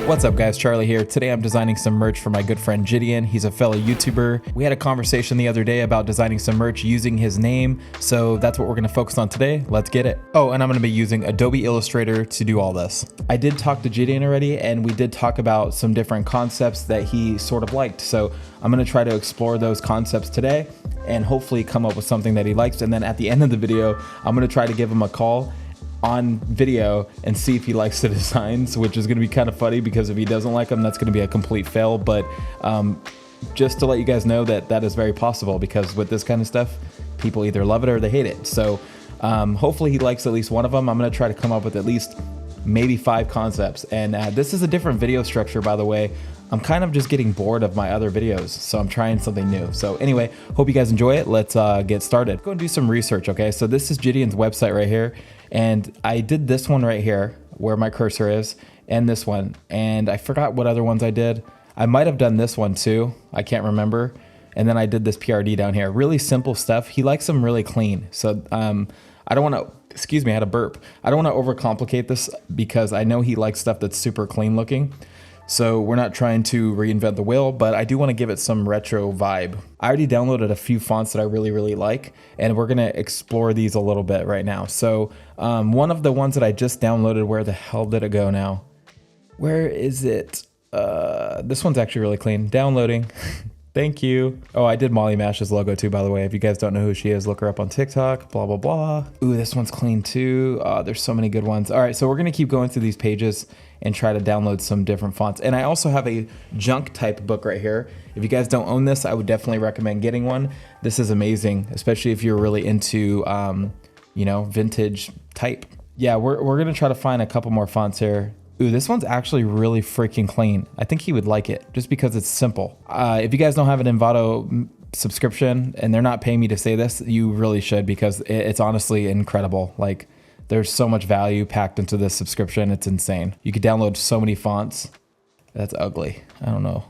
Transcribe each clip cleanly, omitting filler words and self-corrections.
What's up guys, Charlie here. Today I'm designing some merch for my good friend JiDion. He's a fellow YouTuber. We had a conversation the other day about designing some merch using his name, so that's what we're gonna focus on today. Let's get it. Oh, and I'm gonna be using Adobe Illustrator to do all this. I did talk to JiDion already, and we did talk about some different concepts that he sort of liked. So I'm gonna try to explore those concepts today and hopefully come up with something that he likes. And then at the end of the video, I'm gonna try to give him a call on video and see if he likes the designs, which is going to be kind of funny because if he doesn't like them, that's going to be a complete fail. But just to let you guys know that that is very possible, because with this kind of stuff, people either love it or they hate it. So hopefully he likes at least one of them. I'm going to try to come up with at least maybe 5 concepts. And this is a different video structure, by the way. I'm kind of just getting bored of my other videos, so I'm trying something new. So anyway, hope you guys enjoy it. Let's get started. Go and do some research, okay? So this is JiDion's website right here, and I did this one right here where my cursor is, and this one, and I forgot what other ones I did. I might have done this one too, I can't remember. And then I did this PRD down here. Really simple stuff. He likes them really clean. So I don't want to, excuse me, I had a burp. I don't want to overcomplicate this because I know he likes stuff that's super clean looking. So we're not trying to reinvent the wheel, but I do want to give it some retro vibe. I already downloaded a few fonts that I really like, and we're gonna explore these a little bit right now. So one of the ones that I just downloaded, where the hell did it go now? Where is it? This one's actually really clean. Downloading. Thank you. Oh, I did Molly Mash's logo too, by the way. If you guys don't know who she is, look her up on TikTok, blah, blah, blah. Ooh, this one's clean too. There's so many good ones. All right, so we're gonna keep going through these pages and try to download some different fonts. And I also have a junk type book right here. If you guys don't own this, I would definitely recommend getting one. This is amazing, especially if you're really into, you know, vintage type. Yeah, we're gonna try to find a couple more fonts here. Ooh, this one's actually really freaking clean. I think he would like it just because it's simple. If you guys don't have an Envato subscription and they're not paying me to say this, you really should, because it's honestly incredible. Like, there's so much value packed into this subscription. It's insane. You could download so many fonts. That's ugly. I don't know.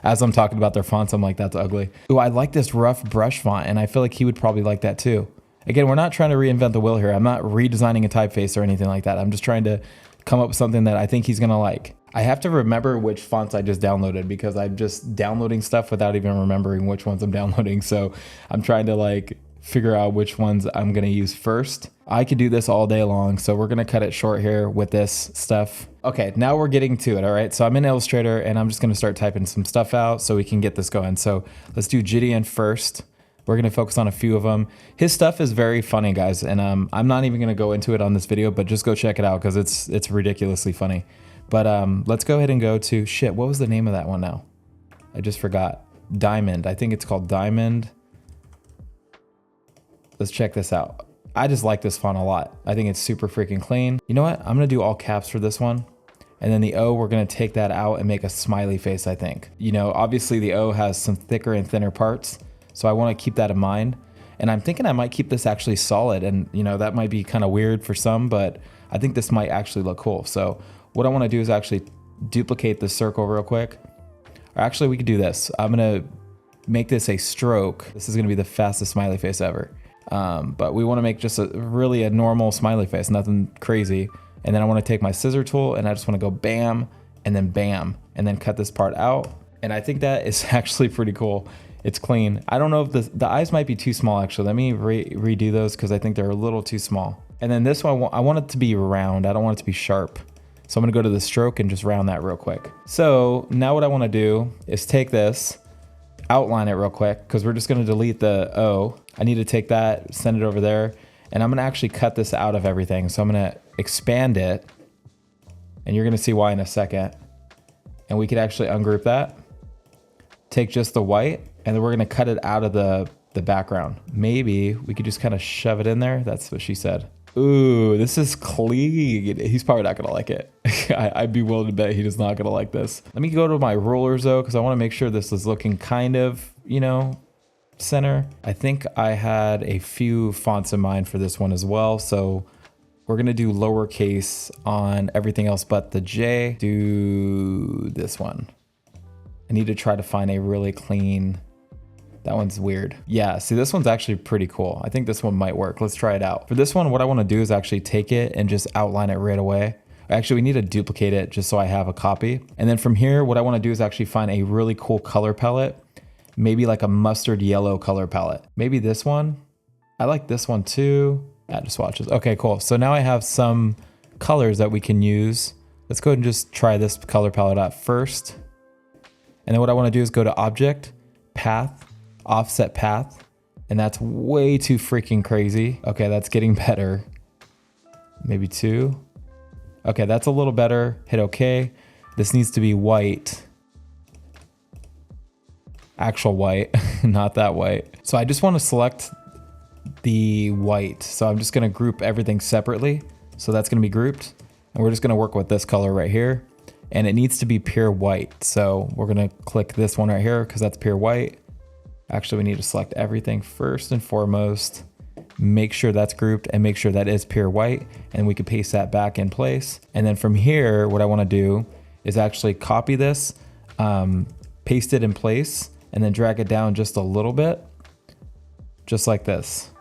As I'm talking about their fonts, I'm like, that's ugly. Ooh, I like this rough brush font, and I feel like he would probably like that too. Again, we're not trying to reinvent the wheel here. I'm not redesigning a typeface or anything like that. I'm just trying to come up with something that I think he's gonna like. I have to remember which fonts I just downloaded, because I'm just downloading stuff without even remembering which ones I'm downloading. So I'm trying to like figure out which ones I'm gonna use first. I could do this all day long, so we're gonna cut it short here with this stuff. Okay, now we're getting to it, all right? So I'm in Illustrator, and I'm just gonna start typing some stuff out so we can get this going. So let's do JiDion first. We're gonna focus on a few of them. His stuff is very funny, guys, and I'm not even gonna go into it on this video, but just go check it out because it's ridiculously funny. But let's go ahead and go to, shit, what was the name of that one now? I just forgot. Diamond, I think it's called Diamond. Let's check this out. I just like this font a lot. I think it's super freaking clean. You know what? I'm gonna do all caps for this one. And then the O, we're gonna take that out and make a smiley face, I think. You know, obviously the O has some thicker and thinner parts, so I wanna keep that in mind. And I'm thinking I might keep this actually solid, and you know, that might be kind of weird for some, but I think this might actually look cool. So what I wanna do is actually duplicate the circle real quick. Or actually, we could do this. I'm gonna make this a stroke. This is gonna be the fastest smiley face ever. But we wanna make just really a normal smiley face, nothing crazy. And then I wanna take my scissor tool, and I just wanna go bam, and then cut this part out. And I think that is actually pretty cool. It's clean. I don't know if the eyes might be too small, actually. Let me redo those, because I think they're a little too small. And then this one, I want it to be round. I don't want it to be sharp. So I'm gonna go to the stroke and just round that real quick. So now what I wanna do is take this, outline it real quick, because we're just gonna delete the O. I need to take that, send it over there, and I'm gonna actually cut this out of everything. So I'm gonna expand it, and you're gonna see why in a second. And we could actually ungroup that, take just the white, and then we're gonna cut it out of the background. Maybe we could just kind of shove it in there. That's what she said. Ooh, this is clean. He's probably not gonna like it. I'd be willing to bet he is not gonna like this. Let me go to my rulers though, because I wanna make sure this is looking kind of, you know, center. I think I had a few fonts in mind for this one as well. So we're gonna do lowercase on everything else but the J. Do this one. I need to try to find a really clean, that one's weird. Yeah, see, this one's actually pretty cool. I think this one might work. Let's try it out. For this one, what I wanna do is actually take it and just outline it right away. Actually, we need to duplicate it just so I have a copy. And then from here, what I want to do is actually find a really cool color palette. Maybe like a mustard yellow color palette. Maybe this one. I like this one too. Yeah, just swatches. Okay, cool. So now I have some colors that we can use. Let's go ahead and just try this color palette out first. And then what I want to do is go to Object, Path, Offset Path. And that's way too freaking crazy. Okay, that's getting better. Maybe 2. Okay, that's a little better. Hit OK. This needs to be white. Actual white, not that white. So I just want to select the white. So I'm just going to group everything separately. So that's going to be grouped. And we're just going to work with this color right here. And it needs to be pure white. So we're going to click this one right here because that's pure white. Actually, we need to select everything first and foremost. Make sure that's grouped and make sure that is pure white. And we can paste that back in place. And then from here, what I want to do is actually copy this, paste it in place, and then drag it down just a little bit, just like this.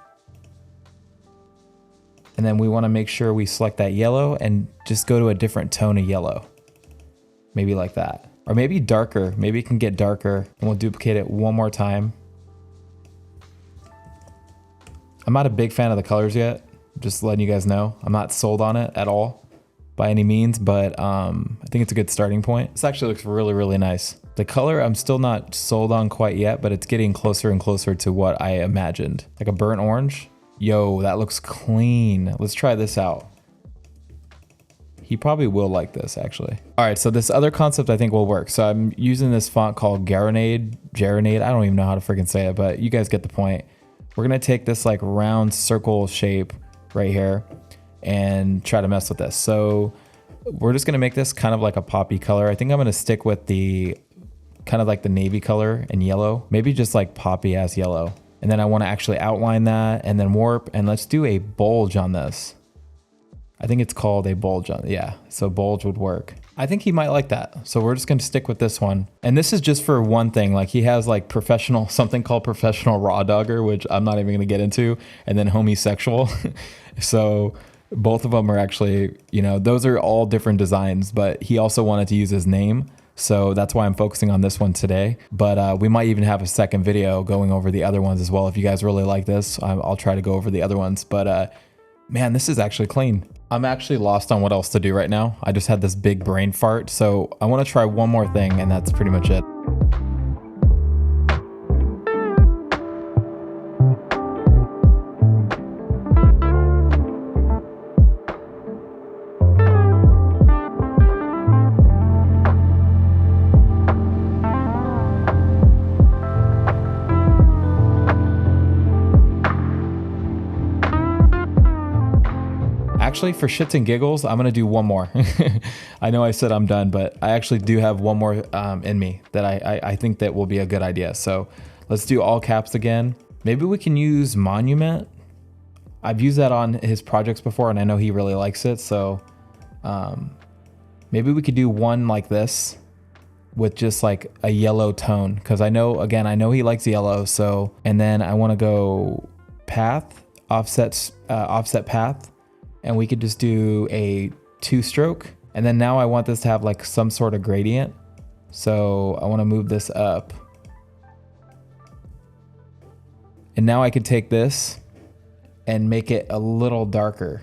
And then we want to make sure we select that yellow and just go to a different tone of yellow. Maybe like that. Or maybe darker. Maybe it can get darker. And we'll duplicate it one more time. I'm not a big fan of the colors yet. Just letting you guys know. I'm not sold on it at all by any means, but I think it's a good starting point. This actually looks really, really nice. The color I'm still not sold on quite yet, but it's getting closer and closer to what I imagined. Like a burnt orange. Yo, that looks clean. Let's try this out. He probably will like this actually. All right, so this other concept I think will work. So I'm using this font called Garonade. I don't even know how to freaking say it, but you guys get the point. We're gonna take this like round circle shape right here and try to mess with this. So we're just gonna make this kind of like a poppy color. I think I'm gonna stick with the kind of like the navy color and yellow, maybe just like poppy ass yellow. And then I wanna actually outline that and then warp, and let's do a bulge on this. I think it's called a bulge on, yeah, so bulge would work. I think he might like that. So we're just gonna stick with this one. And this is just for one thing. Like he has like professional, something called professional raw dogger, which I'm not even gonna get into, and then homosexual. So both of them are actually, you know, those are all different designs, but he also wanted to use his name. So that's why I'm focusing on this one today. But we might even have a second video going over the other ones as well. If you guys really like this, I'll try to go over the other ones. But man, this is actually clean. I'm actually lost on what else to do right now. I just had this big brain fart. So I want to try one more thing, and that's pretty much it. Actually, for shits and giggles, I'm gonna do one more. I know I said I'm done, but I actually do have one more in me that I think that will be a good idea. So let's do all caps again. Maybe we can use monument. I've used that on his projects before, and I know he really likes it. So maybe we could do one like this with just like a yellow tone, because I know he likes yellow. So, and then I want to go path, offset path. And we could just do a 2-stroke. And then now I want this to have like some sort of gradient. So I want to move this up. And now I could take this and make it a little darker.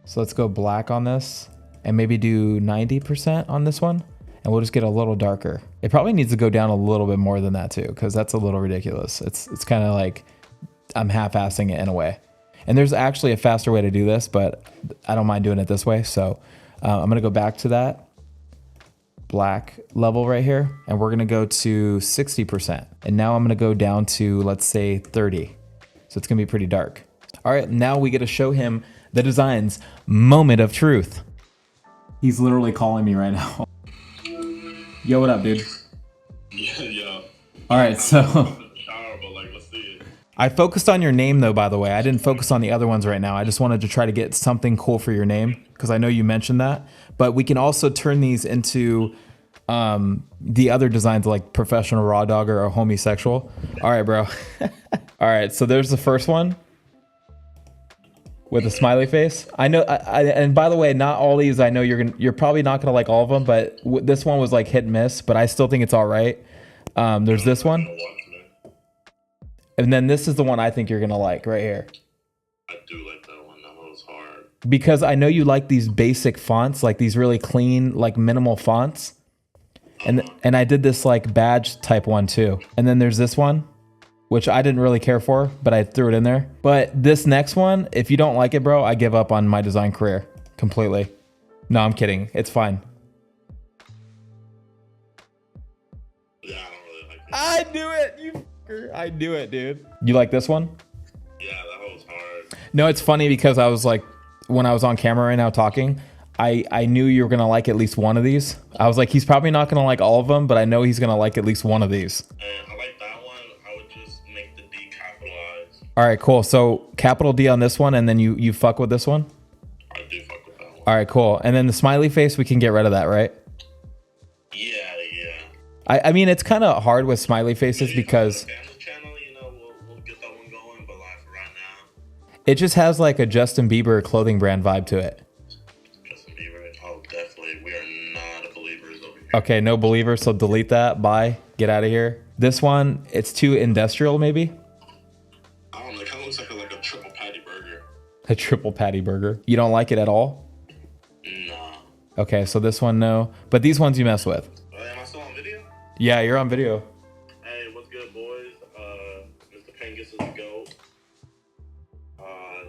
So let's go black on this and maybe do 90% on this one. And we'll just get a little darker. It probably needs to go down a little bit more than that too, because that's a little ridiculous. It's kind of like I'm half-assing it in a way. And there's actually a faster way to do this, but I don't mind doing it this way. So I'm gonna go back to that black level right here, and we're gonna go to 60%. And now I'm gonna go down to, let's say 30. So it's gonna be pretty dark. All right, now we get to show him the design's moment of truth. He's literally calling me right now. Yo, what up, dude? Yeah. All right, so. I focused on your name though, by the way. I didn't focus on the other ones right now. I just wanted to try to get something cool for your name, because I know you mentioned that. But we can also turn these into the other designs, like professional raw dogger or homosexual. All right, bro. All right, so there's the first one. with a smiley face. I know, and by the way, not all these. I know you're probably not gonna like all of them, but this one was like hit and miss. But I still think it's all right. There's this one, and then this is the one I think you're gonna like right here. I do like that one. That one was hard. Because I know you like these basic fonts, like these really clean, like minimal fonts. And I did this like badge type one too. And then there's this one, which I didn't really care for, but I threw it in there. But this next one, if you don't like it, bro, I give up on my design career completely. No, I'm kidding. It's fine. Yeah, I don't really like it. I knew it, you fucker. I knew it, dude. You like this one? Yeah, that one was hard. No, it's funny because I was like, when I was on camera right now talking, I knew you were going to like at least one of these. I was like, he's probably not going to like all of them, but I know he's going to like at least one of these. And I like that one. I would just make the D capitalized. All right, cool. So capital D on this one, and then you fuck with this one? I do fuck with that one. All right, cool. And then the smiley face, we can get rid of that, right? Yeah. I mean, it's kind of hard with smiley faces because Family channel, you know, we'll get that one going, but like for right now, it just has like a Justin Bieber clothing brand vibe to it. Justin Bieber. Oh, definitely. We are not believers over here. Okay, no believers, so delete that. Bye. Get out of here. This one, it's too industrial, maybe? I don't know. It kind of looks like a triple patty burger. A triple patty burger. You don't like it at all? Nah. Okay, so this one, no. But these ones you mess with. Am I still on video? Yeah, you're on video. Hey, what's good, boys? Mr. Pengus is the GOAT. I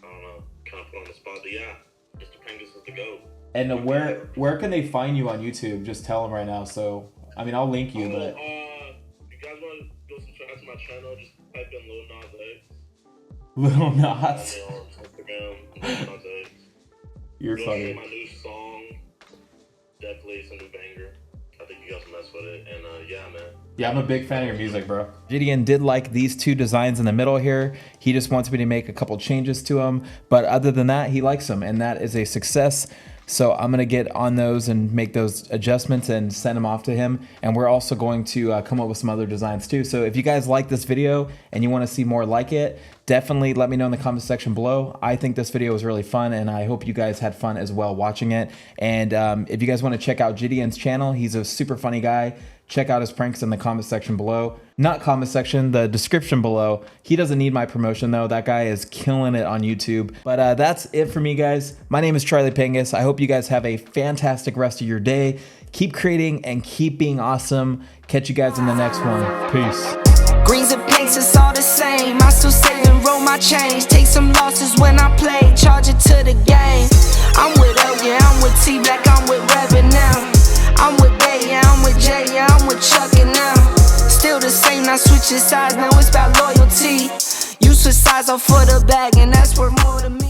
don't know, kind of put on the spot, but yeah, Mr. Pengus is the GOAT. And where can they find you on YouTube? Just tell them right now. So, I mean, I'll link you, but... If you guys want to go subscribe to my channel, just type in Lil Nas X. Lil Nas. On Instagram, Lil Nas X. You're Go funny. see my new song. Definitely it's a new banger. I think you guys will mess with it. And yeah, man. Yeah, I'm a big fan of your music, bro. JiDion did like these two designs in the middle here. He just wants me to make a couple changes to them. But other than that, he likes them. And that is a success. So I'm going to get on those and make those adjustments and send them off to him. And we're also going to come up with some other designs too. So if you guys like this video and you want to see more like it, definitely let me know in the comment section below. I think this video was really fun and I hope you guys had fun as well watching it. And if you guys want to check out JiDion's channel, he's a super funny guy. Check out his pranks in the comment section below. Not comment section, the description below. He doesn't need my promotion though. That guy is killing it on YouTube. But that's it for me, guys. My name is Charlie Pengus. I hope you guys have a fantastic rest of your day. Keep creating and keep being awesome. Catch you guys in the next one. Peace. Greens and pinks, it's all the same. I still save and roll my change. Take some losses when I play, charge it to the game. I'm with L, yeah, I'm with T Black, I'm with Revan now. I'm with Bay, yeah, I'm with J, yeah, I'm with Chuck and now. Still the same, not switching sides, now it's about loyalty. You switch sides off for the bag, and that's worth more to me.